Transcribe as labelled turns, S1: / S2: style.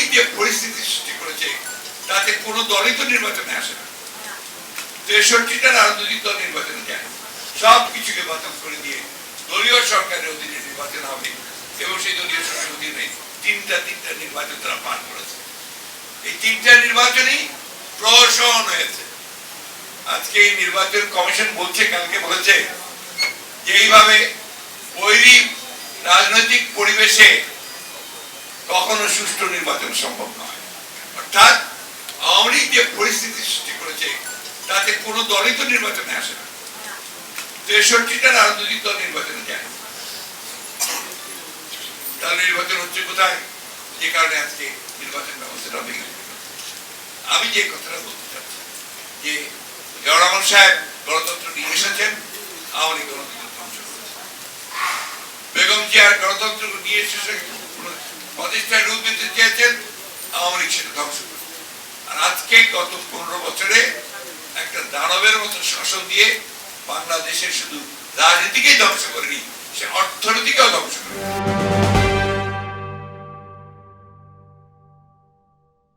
S1: আওয়ামী লীগ যে পরিস্থিতি সৃষ্টি করেছে তাতে কোনো দলই তো নির্বাচনে আসে না। 63টা রাজনৈতিক দল নির্বাচনে যায়, সব কিছুকে বাতিল করে দিয়ে দলীয় সরকারের অধীনে নির্বাচন হবে এবং সেই দলীয় সরকারের অধীনে তিনটা নির্বাচন তারা পার করেছে। এই তিনটা নির্বাচনই প্রহসন হয়েছে। আজকে এই নির্বাচন কমিশন বলছে, কালকে বলেছে যে এইভাবে বৈরী রাজনৈতিক পরিবেশে কখনো সুষ্ঠু নির্বাচন সম্ভব নয়। অর্থাৎ আওয়ামী লীগ যে পরিস্থিতি সৃষ্টি করেছে তাতে কোনো দলই তো নির্বাচনে আসে না। 63টা রাজনৈতিক দল নির্বাচনে যায়, তাহলে নির্বাচন হচ্ছে কোথায়? যে কারণে আজকে নির্বাচন ব্যবস্থাটা ভেঙে গেল। আমি যে কথাটা বলতে চাচ্ছি যে জিয়াউর রহমান সাহেব গণতন্ত্র নিয়ে এসেছেন, আওয়ামী লীগ গণতন্ত্র ধ্বংস করেছে। বেগম জিয়ার গণতন্ত্র নিয়ে এসে প্রতিষ্ঠায় রূপ দিতে চেয়েছেন, আওয়ামী লীগ সেটা ধ্বংস করেছে। আর আজকে গত 15 বছরে একটা দানবের মতো শাসন দিয়ে বাংলাদেশের শুধু রাজনীতিকেই ধ্বংস করেনি, সে অর্থনীতিকেও ধ্বংস করেনি।